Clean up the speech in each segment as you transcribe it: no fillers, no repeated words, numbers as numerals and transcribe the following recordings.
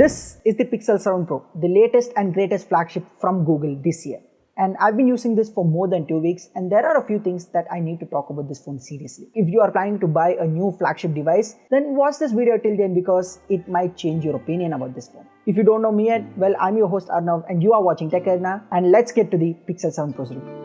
This is the Pixel 7 Pro, the latest and greatest flagship from Google this year. And I've been using this for more than 2 weeks, and there are a few things that I need to talk about this phone seriously. If you are planning to buy a new flagship device, then watch this video till the end because it might change your opinion about this phone. If you don't know me yet, well, I'm your host Arnav and you are watching Tech Arena, and let's get to the Pixel 7 Pro's review.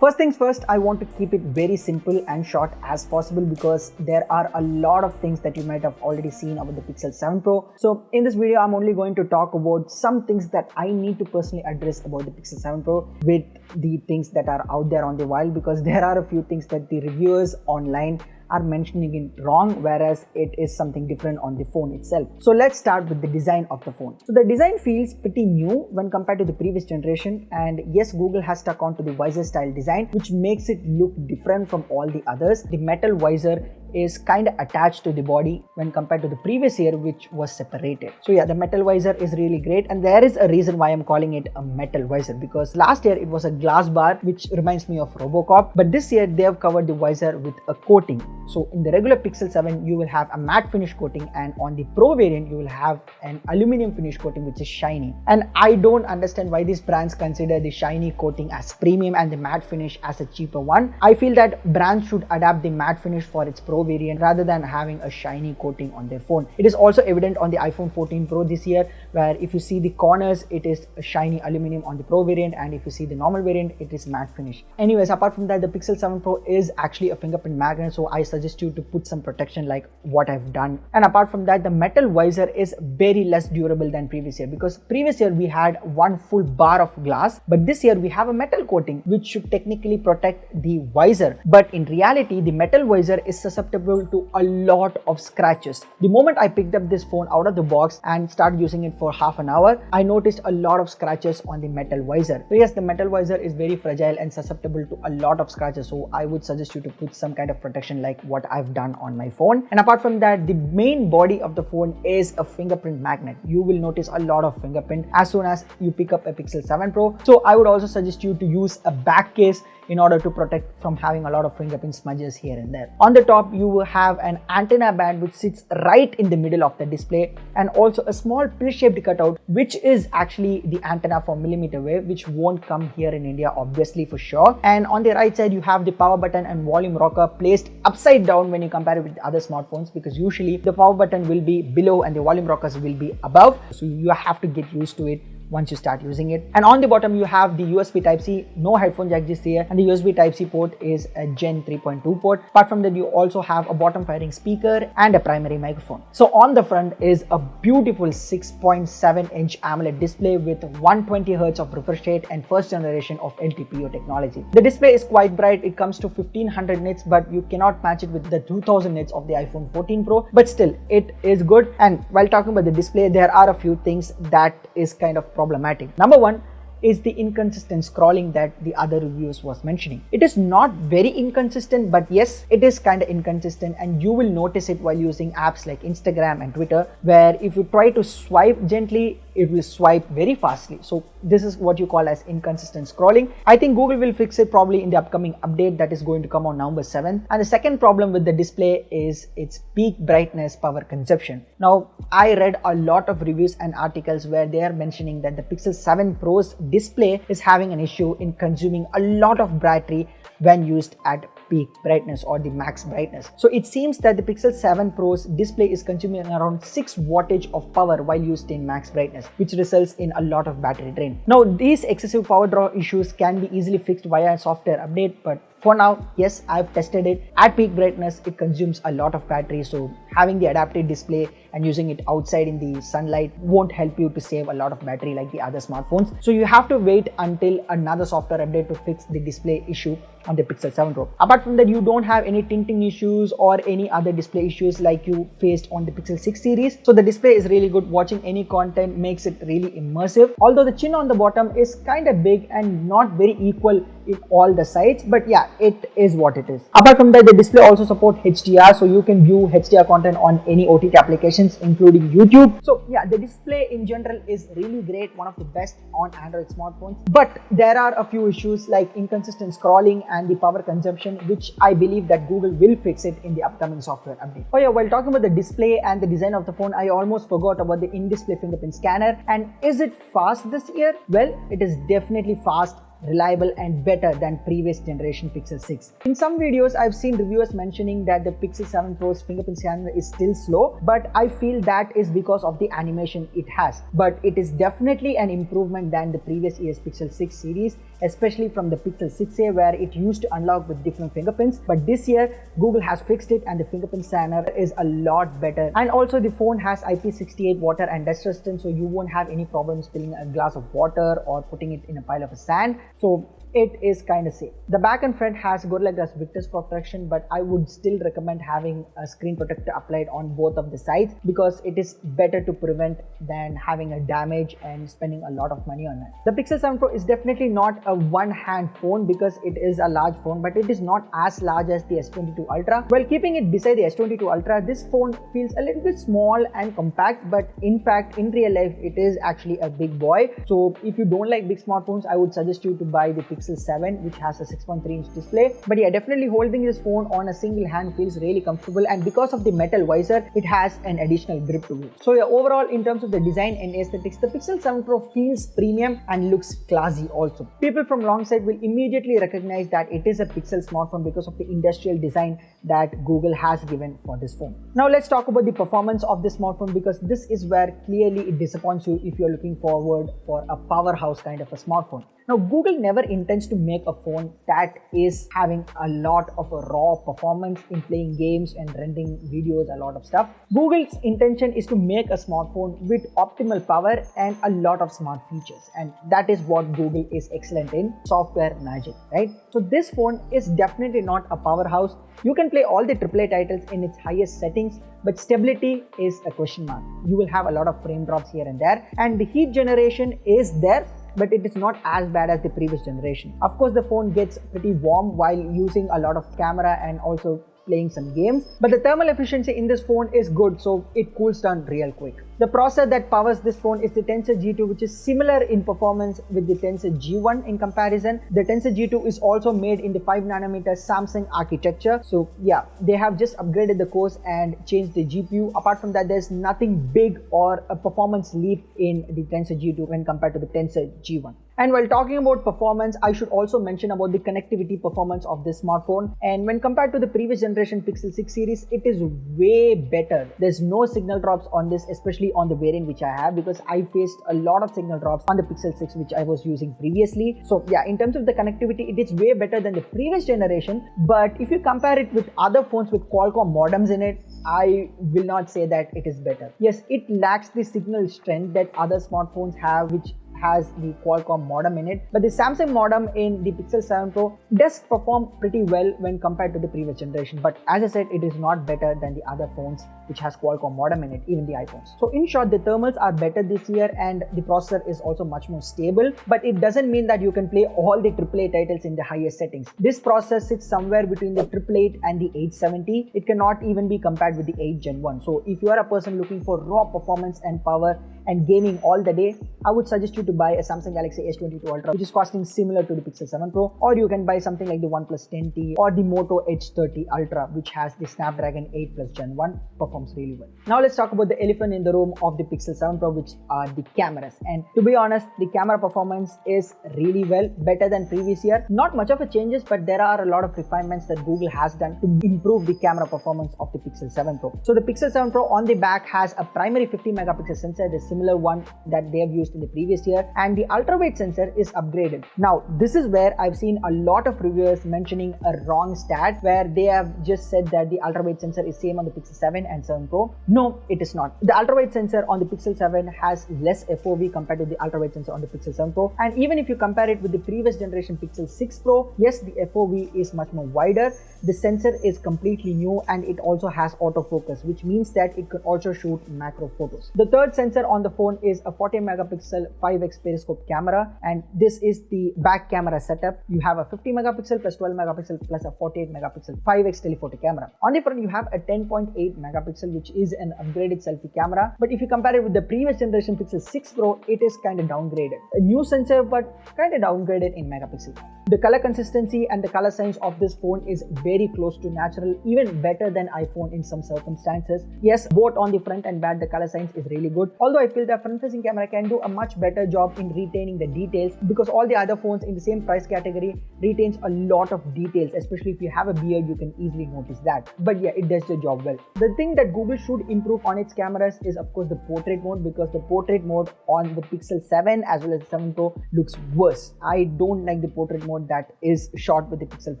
First things first, I want to keep it very simple and short as possible because there are a lot of things that you might have already seen about the Pixel 7 Pro. So in this video, I'm only going to talk about some things that I need to personally address about the Pixel 7 Pro with the things that are out there on the wild, because there are a few things that the reviewers online are mentioning it wrong, whereas it is something different on the phone itself. So let's start with the design of the phone. So the design feels pretty new when compared to the previous generation, and yes, Google has stuck onto the visor style design, which makes it look different from all the others. The metal visor is kind of attached to the body when compared to the previous year, which was separated. So yeah, the metal visor is really great, and there is a reason why I'm calling it a metal visor, because last year it was a glass bar, which reminds me of Robocop, but this year they have covered the visor with a coating. So in the regular Pixel 7 you will have a matte finish coating, and on the Pro variant you will have an aluminum finish coating which is shiny. And I don't understand why these brands consider the shiny coating as premium and the matte finish as a cheaper one. I feel that brands should adapt the matte finish for its Pro variant rather than having a shiny coating on their phone. It is also evident on the iPhone 14 Pro this year, where if you see the corners, it is a shiny aluminum on the Pro variant, and if you see the normal variant, it is matte finish. Anyways, apart from that, the Pixel 7 Pro is actually a fingerprint magnet, so I suggest you to put some protection like what I've done. And apart from that, the metal visor is very less durable than previous year, because previous year we had one full bar of glass, but this year we have a metal coating which should technically protect the visor, but in reality the metal visor is susceptible to a lot of scratches. The moment I picked up this phone out of the box and started using it for half an hour, I noticed a lot of scratches on the metal visor. So yes, the metal visor is very fragile and susceptible to a lot of scratches, so I would suggest you to put some kind of protection like what I've done on my phone. And apart from that, the main body of the phone is a fingerprint magnet. You will notice a lot of fingerprint as soon as you pick up a Pixel 7 Pro. So I would also suggest you to use a back case in order to protect from having a lot of fingerprint smudges here and there. On the top, you will have an antenna band which sits right in the middle of the display, and also a small pill-shaped cutout, which is actually the antenna for millimeter wave, which won't come here in India, obviously, for sure. And on the right side, you have the power button and volume rocker placed upside down when you compare it with other smartphones, because usually the power button will be below and the volume rockers will be above, so you have to get used to it once you start using it. And on the bottom you have the USB Type-C, no headphone jack this year, and the USB Type-C port is a Gen 3.2 port. Apart from that, you also have a bottom firing speaker and a primary microphone. So on the front is a beautiful 6.7-inch AMOLED display with 120 Hz of refresh rate and first generation of LTPO technology. The display is quite bright. It comes to 1500 nits, but you cannot match it with the 2000 nits of the iPhone 14 Pro, but still it is good. And while talking about the display, there are a few things that is kind of problematic. Number one is the inconsistent scrolling that the other reviewers was mentioning. It is not very inconsistent, but yes, it is kind of inconsistent, and you will notice it while using apps like Instagram and Twitter, where if you try to swipe gently, it will swipe very fastly. So this is what you call as inconsistent scrolling. I think Google will fix it probably in the upcoming update that is going to come on November 7th. And the second problem with the display is its peak brightness power consumption. Now, I read a lot of reviews and articles where they are mentioning that the Pixel 7 Pro's display is having an issue in consuming a lot of battery when used at peak brightness or the max brightness. So it seems that the Pixel 7 Pro's display is consuming around 6 wattage of power while used in max brightness, which results in a lot of battery drain. Now, these excessive power draw issues can be easily fixed via a software update, but for now, yes, I've tested it. At peak brightness, it consumes a lot of battery, so having the adaptive display and using it outside in the sunlight won't help you to save a lot of battery like the other smartphones. So you have to wait until another software update to fix the display issue on the Pixel 7 Pro. Apart from that, you don't have any tinting issues or any other display issues like you faced on the Pixel 6 series. So the display is really good. Watching any content makes it really immersive. Although the chin on the bottom is kind of big and not very equal in all the sides, but yeah, it is what it is. Apart from that, the display also supports HDR, so you can view HDR content content on any OTT applications including YouTube. So yeah, the display in general is really great, one of the best on Android smartphones, but there are a few issues like inconsistent scrolling and the power consumption, which I believe that Google will fix it in the upcoming software update. Oh yeah, while talking about the display and the design of the phone, I almost forgot about the in-display fingerprint scanner. And is it fast this year? Well, it is definitely fast, reliable and better than previous generation Pixel 6. In some videos, I've seen reviewers mentioning that the Pixel 7 Pro's fingerprint scanner is still slow, but I feel that is because of the animation it has. But it is definitely an improvement than the previous year's Pixel 6 series, especially from the Pixel 6a where it used to unlock with different fingerprints. But this year, Google has fixed it and the fingerprint scanner is a lot better. And also the phone has IP68 water and dust resistant, so you won't have any problem spilling a glass of water or putting it in a pile of sand. So it is kind of safe. The back and front has Gorilla Glass Victus protection, but I would still recommend having a screen protector applied on both of the sides because it is better to prevent than having a damage and spending a lot of money on that. The Pixel 7 Pro is definitely not a one-hand phone because it is a large phone, but it is not as large as the S22 Ultra. While keeping it beside the S22 Ultra, this phone feels a little bit small and compact, but in fact, in real life, it is actually a big boy. So if you don't like big smartphones, I would suggest you to buy the Pixel 7, which has a 6.3-inch display. But yeah, definitely holding this phone on a single hand feels really comfortable, and because of the metal visor, it has an additional grip to it. So yeah, overall in terms of the design and aesthetics, the Pixel 7 Pro feels premium and looks classy also. People from long side will immediately recognize that it is a Pixel smartphone because of the industrial design that Google has given for this phone. Now let's talk about the performance of this smartphone, because this is where clearly it disappoints you if you're looking forward for a powerhouse kind of a smartphone. Now, Google never intends to make a phone that is having a lot of a raw performance in playing games and rendering videos, a lot of stuff. Google's intention is to make a smartphone with optimal power and a lot of smart features. And that is what Google is excellent in, software magic, right? So this phone is definitely not a powerhouse. You can play all the AAA titles in its highest settings, but stability is a question mark. You will have a lot of frame drops here and there, and the heat generation is there, but it is not as bad as the previous generation. Of course, the phone gets pretty warm while using a lot of camera and also playing some games, but the thermal efficiency in this phone is good, so it cools down real quick. The processor that powers this phone is the Tensor G2, which is similar in performance with the Tensor G1 in comparison. The Tensor G2 is also made in the 5nm Samsung architecture. So yeah, they have just upgraded the cores and changed the GPU. Apart from that, there's nothing big or a performance leap in the Tensor G2 when compared to the Tensor G1. And while talking about performance, I should also mention about the connectivity performance of this smartphone. And when compared to the previous generation Pixel 6 series, it is way better. There's no signal drops on this, especially on the variant which I have, because I faced a lot of signal drops on the Pixel 6 which I was using previously. So yeah, in terms of the connectivity, it is way better than the previous generation. But if you compare it with other phones with Qualcomm modems in it, I will not say that it is better. Yes, it lacks the signal strength that other smartphones have, which has the Qualcomm modem in it, but the Samsung modem in the Pixel 7 Pro does perform pretty well when compared to the previous generation. But as I said, it is not better than the other phones which has Qualcomm modem in it, even the iPhones. So in short, the thermals are better this year and the processor is also much more stable, but it doesn't mean that you can play all the AAA titles in the highest settings. This processor sits somewhere between the 888 and the 870. It cannot even be compared with the 8 Gen 1. So if you are a person looking for raw performance and power and gaming all the day, I would suggest you to buy a Samsung Galaxy S22 Ultra, which is costing similar to the Pixel 7 Pro, or you can buy something like the OnePlus 10T or the Moto H30 Ultra, which has the Snapdragon 8 Plus Gen 1, performs really well. Now let's talk about the elephant in the room of the Pixel 7 Pro, which are the cameras. And to be honest, the camera performance is really well, better than previous year. Not much of a changes, but there are a lot of refinements that Google has done to improve the camera performance of the Pixel 7 Pro. So the Pixel 7 Pro on the back has a primary 50 megapixel sensor, the similar one that they have used in the previous year, and the ultra-wide sensor is upgraded. Now this is where I've seen a lot of reviewers mentioning a wrong stat, where they have just said that the ultra-wide sensor is same on the Pixel 7 and 7 Pro. No, it is not. The ultra-wide sensor on the Pixel 7 has less FOV compared to the ultra-wide sensor on the Pixel 7 Pro, and even if you compare it with the previous generation Pixel 6 Pro, yes, the FOV is much more wider. The sensor is completely new and it also has autofocus, which means that it could also shoot macro photos. The third sensor on the phone is a 40 megapixel 5x 2x periscope camera, and this is the back camera setup. You have a 50 megapixel plus 12 megapixel plus a 48 megapixel 5x telephoto camera. On the front you have a 10.8 megapixel, which is an upgraded selfie camera, but if you compare it with the previous generation Pixel 6 Pro, it is kind of downgraded. A new sensor but kind of downgraded in megapixel. The color consistency and the color science of this phone is very close to natural, even better than iPhone in some circumstances. Yes, both on the front and back the color science is really good, although I feel the front facing camera can do a much better job in retaining the details, because all the other phones in the same price category retains a lot of details, especially if you have a beard, you can easily notice that. But yeah, it does the job well. The thing that Google should improve on its cameras is of course the portrait mode, because the portrait mode on the Pixel 7 as well as 7 Pro looks worse. I don't like the portrait mode that is shot with the Pixel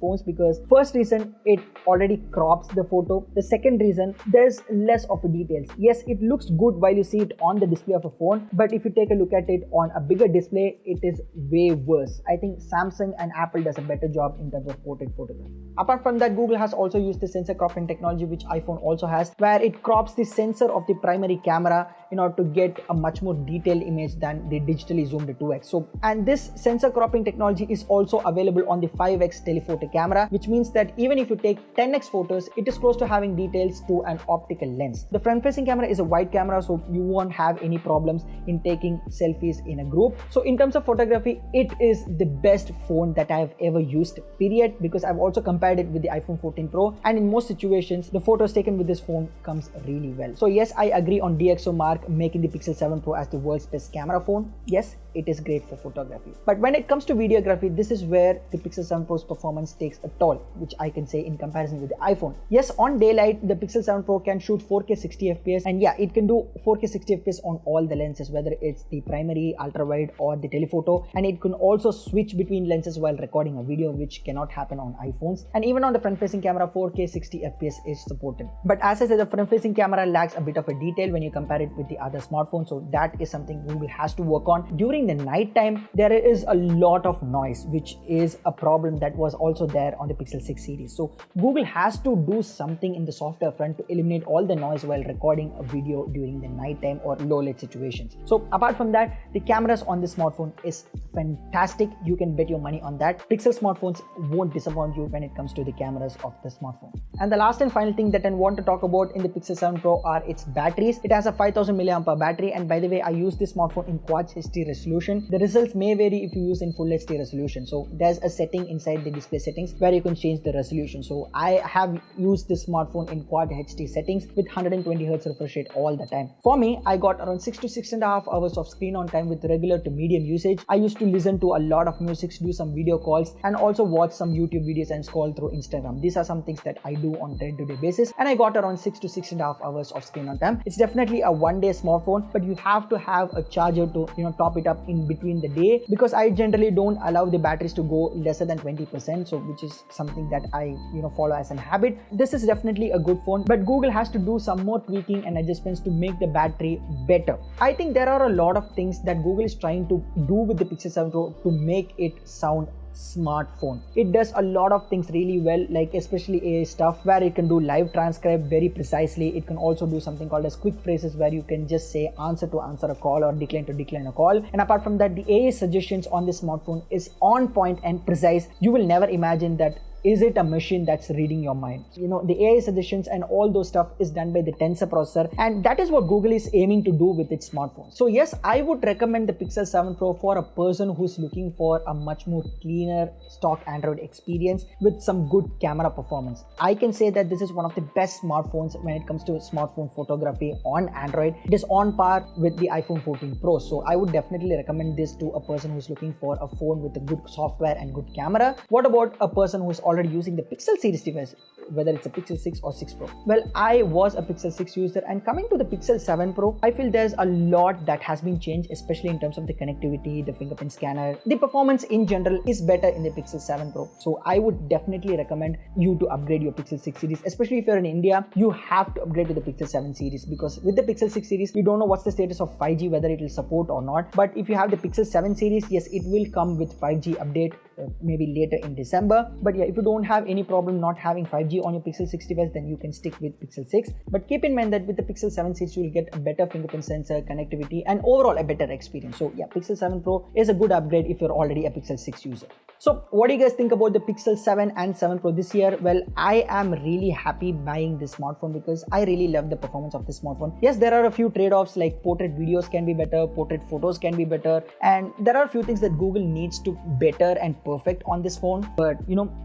phones, because first reason, it already crops the photo. The second reason, there's less of the details. Yes, it looks good while you see it on the display of a phone, but if you take a look at it on a bigger display, it is way worse. I think Samsung and Apple does a better job in terms of portrait photography. Apart from that, Google has also used the sensor cropping technology, which iPhone also has, where it crops the sensor of the primary camera in order to get a much more detailed image than the digitally zoomed 2x. And this sensor cropping technology is also available on the 5x telephoto camera, which means that even if you take 10x photos, it is close to having details to an optical lens. The front facing camera is a wide camera, so you won't have any problems in taking selfies in a group. So in terms of photography, it is the best phone that I have ever used, period, because I've also compared it with the iPhone 14 Pro, and in most situations, the photos taken with this phone comes really well. So yes, I agree on DxO Mark making the Pixel 7 Pro as the world's best camera phone. Yes, it is great for photography. But when it comes to videography, this is where the Pixel 7 Pro's performance takes a toll, which I can say in comparison with the iPhone. Yes, on daylight, the Pixel 7 Pro can shoot 4K 60 FPS, and yeah, it can do 4K 60 FPS on all the lenses, whether it's the primary, ultra wide or the telephoto, and it can also switch between lenses while recording a video, which cannot happen on iPhones. And even on the front facing camera, 4K 60 FPS is supported. But as I said, the front facing camera lacks a bit of a detail when you compare it with the other smartphones, so that is something Google has to work on. During the night time, there is a lot of noise, which is a problem that was also there on the Pixel 6 series. So Google has to do something in the software front to eliminate all the noise while recording a video during the night time or low light situations. So apart from that, the cameras on this smartphone is fantastic. You can bet your money on that. Pixel smartphones won't disappoint you when it comes to the cameras of the smartphone. And the last and final thing that I want to talk about in the Pixel 7 Pro are its batteries. It has a 5000 mAh battery, and by the way, I use this smartphone in Quad HD resolution. The results may vary if you use in Full HD resolution. So there's a setting inside the display settings where you can change the resolution. So I have used this smartphone in Quad HD settings with 120 Hz refresh rate all the time. For me, I got around 6 to 6.5 hours of screen on time with regular to medium usage. I used to listen to a lot of music, do some video calls, and also watch some YouTube videos and scroll through Instagram. These are some things that I do on a day-to-day basis, and I got around 6 to 6.5 hours of screen on time. It's definitely a one-day smartphone, but you have to have a charger to top it up in between the day, because I generally don't allow the batteries to go lesser than 20%, so which is something that I follow as an habit. This is definitely a good phone, but Google has to do some more tweaking and adjustments to make the battery better. I think there are a lot of things that Google is trying to do with the Pixel 7 Pro to make it sound smartphone. It does a lot of things really well, like especially AI stuff where it can do live transcribe very precisely. It can also do something called as quick phrases where you can just say answer to answer a call or decline to decline a call. And apart from that, the AI suggestions on this smartphone is on point and precise. You will never imagine that is it a machine that's reading your mind. The AI suggestions and all those stuff is done by the Tensor processor, and that is what Google is aiming to do with its smartphone. So yes, I would recommend the Pixel 7 Pro for a person who's looking for a much more cleaner stock Android experience with some good camera performance. I can say that this is one of the best smartphones when it comes to smartphone photography on Android. It is on par with the iPhone 14 Pro. So I would definitely recommend this to a person who's looking for a phone with a good software and good camera. What about a person who's already using the Pixel series device, whether it's a Pixel 6 or 6 Pro? Well, I was a Pixel 6 user, and coming to the Pixel 7 Pro, I feel there's a lot that has been changed, especially in terms of the connectivity, the fingerprint scanner. The performance in general is better in the Pixel 7 Pro. So I would definitely recommend you to upgrade your Pixel 6 series, especially if you're in India. You have to upgrade to the Pixel 7 series, because with the Pixel 6 series, you don't know what's the status of 5G, whether it will support or not. But if you have the Pixel 7 series, yes, it will come with 5G update maybe later in December. But yeah, if you don't have any problem not having 5G on your Pixel 6 device, then you can stick with Pixel 6. But keep in mind that with the Pixel 7 series, you will get a better fingerprint sensor, connectivity, and overall a better experience. So yeah, Pixel 7 Pro is a good upgrade if you're already a Pixel 6 user. So what do you guys think about the Pixel 7 and 7 Pro this year? Well, I am really happy buying this smartphone because I really love the performance of this smartphone. Yes, there are a few trade-offs, like portrait videos can be better, portrait photos can be better, and there are a few things that Google needs to better and perfect on this phone. But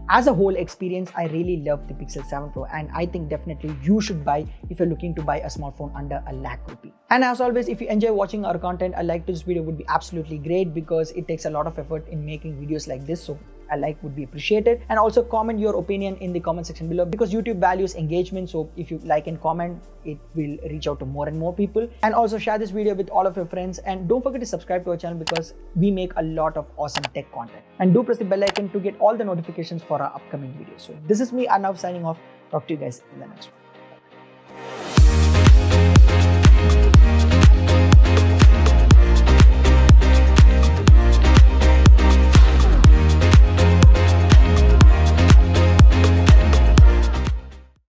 as a whole experience, I really love the Pixel 7 Pro, and I think definitely you should buy if you're looking to buy a smartphone under a lakh rupee. And as always, if you enjoy watching our content, a like to this video would be absolutely great because it takes a lot of effort in making videos like this. So a like would be appreciated, and also comment your opinion in the comment section below because YouTube values engagement. So if you like and comment, it will reach out to more and more people. And also share this video with all of your friends, and don't forget to subscribe to our channel because we make a lot of awesome tech content. And do press the bell icon to get all the notifications for our upcoming videos. So this is me, Arnav, signing off. Talk to you guys in the next one.